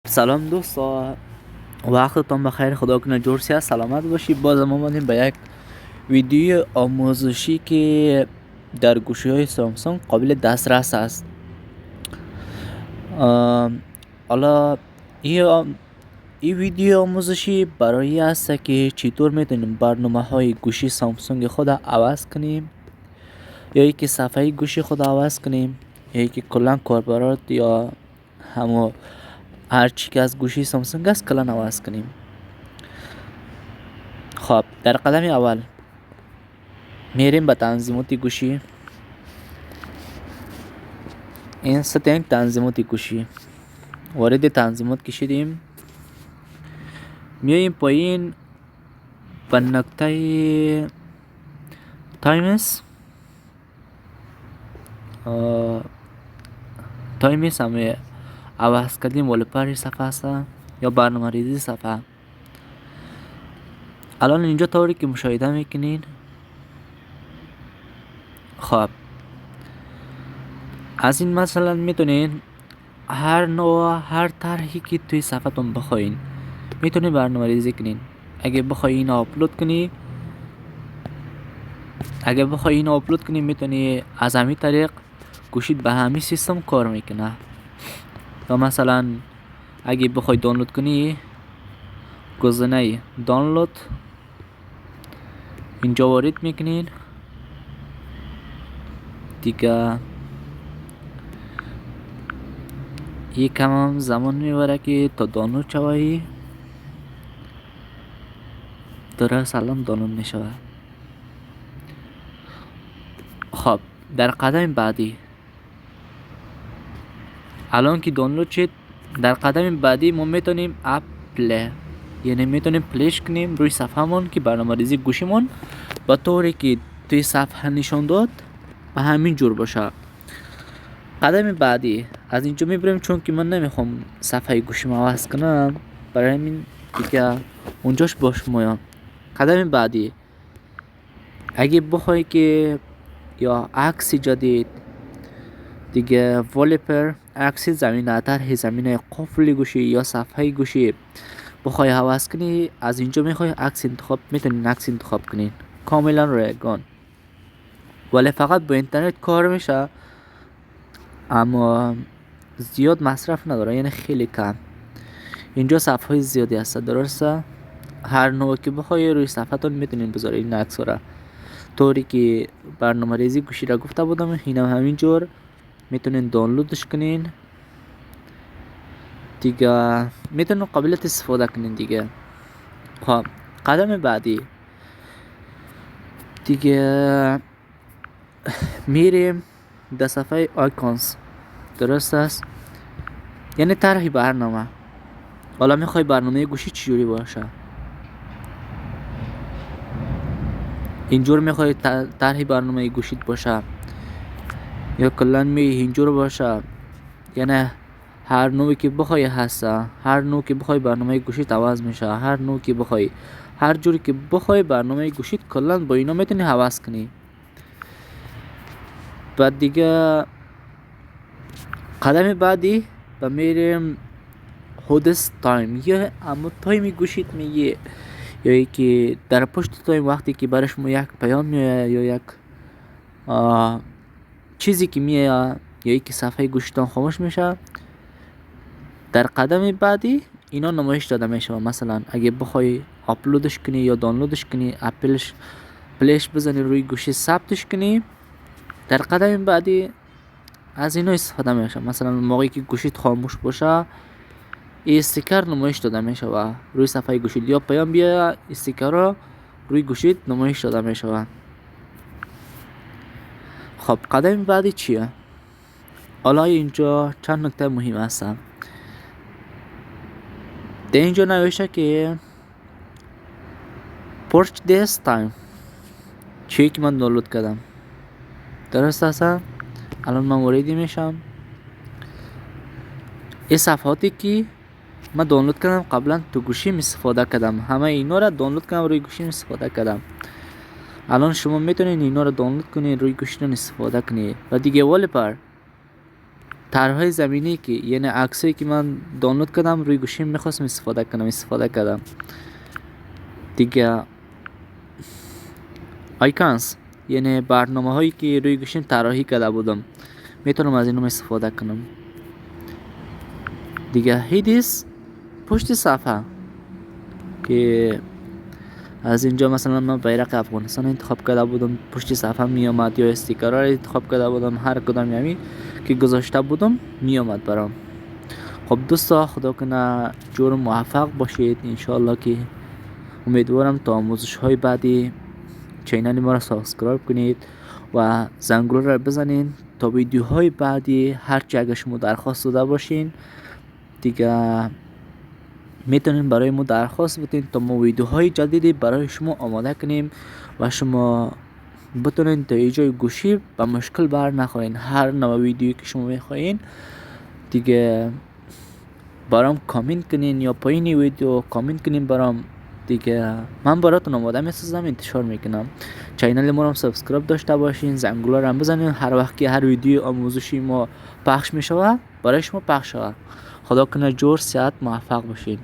سلام دوستا، وقتتان بخیر. خدا کنه جور سیا سلامت باشی. باز ما اومدیم به یک ویدیو آموزشی که در گوشی های سامسونگ قابل دسترس است. حالا این ویدیو آموزشی برای است که چطور میتونیم برنامه های گوشی سامسونگ خود عوض کنیم، یا ای که صفحه گوشی خود عوض کنیم، یا ای که کلا کاربرات یا همو هر چی که از گوشی سامسونگ است کلا عوض کنیم. خب در قدم اول میریم به تنظیمات گوشی. این ستنگ تنظیمات گوشی، وارد تنظیمات کشیدیم، میایم پایین به نقطه تایمز هم عوض کردیم والپر صفحه است یا برنامه ریزی صفحه. الان اینجا طوری که مشاهده میکنین، خب از این مثلا میتونین هر نوع هر طرحی که توی صفحه تون بخواین میتونین برنامه ریزی کنین. اگه بخوای اینو آپلود کنی میتونی از همین طریق گوشیت به همین سیستم کار میکنه. یا مثلا اگه بخوای دانلود کنی، گزینه دانلود اینجا وارد میکنین دیگه. یکم هم زمان میبره که تا دانلود شوی. درست الان دانلود میشوه. خب در قدم بعدی، الان که دانلود شد، در قدم بعدی ما میتونیم اپ پلی، یعنی میتونیم پلیش کنیم روی صفحه مون که برنامه ریزی گوشیمون با طوری که توی صفحه نشان داد و همین جور باشه. قدم بعدی از اینجا میبریم، چون که من نمیخوام صفحه گوشیم عوض کنم، برای همین دیگه اونجاش باش میام. قدم بعدی اگه بخوای که یا عکس جدید دیگه، والپر، عکس زمینه، طرح زمینه قفل گوشی یا صفحه گوشی بخوای عوض کنی، از اینجا میخوای عکس انتخاب، میتونین عکس انتخاب کنین، کاملا رایگان، ولی فقط با اینترنت کار میشه، اما زیاد مصرف نداره، یعنی خیلی کم. اینجا صفحه زیادی هست، درسته؟ هر نوع که بخوای روی صفحتون میتونین بذارین این عکس را، طوری که برنامه ریزی گوشی را گفته بودم. اینم همینجور میتونین دانلودش کنین دیگه، میتونین قابلیت استفاده کنین دیگه. خب قدم بعدی دیگه میریم در صفحه آیکونز، درست است؟ یعنی طرح برنامه. حالا میخوای برنامه گوشی چجوری باشه، اینجور میخوای طرح برنامه گوشیت باشه یا کلا اینجور باشه، یعنی هر نوعی که بخوای هست، هر نوع که بخوای برنامه گوشیت عوض میشه، هر نوع که بخوای، هر جوری که بخوای برنامه گوشیت کلا با اینا میتونی عوض کنی. بعد دیگه قدم بعدی و میریم هودس تایم، یا اما تایم گوشیت میگه، یا ای که در پشت تایم وقتی که برش ما یک پیام میاد یا یک چیزی که میاد، یا ای که صفحه گوشیتان خاموش میشه، در قدم بعدی اینا نمایش داده میشه. مثلا اگه بخوای آپلودش کنی یا دانلودش کنی، اپلش پلیش بزنی روی گوشی ثبتش کنی، در قدم بعدی از اینا استفاده میشه. مثلا موقعی که گوشیت خاموش باشه، استیکر نمایش داده میشه و روی صفحه گوشیت، یا پیام بیا استیکر رو روی گوشیت نمایش داده میشه. خب قدم بعدی چیه؟ حالا اینجا چند نکته مهم هستن. در اینجا نوشته که purchase time، چیه که من دانلود کردم، درست هستم؟ الان من واردی میشم. این صفحاتی که من دانلود کردم قبلا تو گوشیم استفاده کردم، همه اینا را دانلود کردم روی گوشیم استفاده کردم. الان شما میتونین اینا را دانلود کنین روی گوشیتون استفاده کنین. و دیگه والپر طرحهای زمینی که یعنی عکسایی که من دانلود کردم روی گوشیم میخواستم استفاده کردم دیگه. آیکانز یعنی برنامه هایی که روی گوشیم طراحی کرده بودم میتونم از اینو استفاده کنم دیگه. هیدیس پشت صفحه که از اینجا مثلا من بیرق افغانستان انتخاب کرده بودم، پشت صفحه می اومد، یا استیکر را انتخاب کرده بودم، هر کدام یعنی که گذاشته بودم می اومد برام. خب دوستا خدا کنه جور موفق باشید انشالله، که امیدوارم تا آموزش های بعدی چینل ما را سابسکرایب کنید و زنگوله را بزنید تا ویدیوهای بعدی هرچی اگه شما درخواست داده باشین دیگه میتونین برای ما درخواست بدین تا ما ویدیوهای جدیدی برای شما آماده کنیم و شما بتونین تا ایجای گوشی به مشکل بر نخورین. هر نوع ویدیویی که شما میخواین دیگه برام کامنت کنین یا پایین ویدیو کامنت کنین برام دیگه، من براتون آماده میسازم انتشار میکنم. چینل ما رو سابسکرایب داشته باشین، زنگوله رو هم بزنین، هر وقت که هر ویدیو آموزشی ما پخش میشوه برای شما پخش شوه. خدا کنه جور صحت موفق باشین.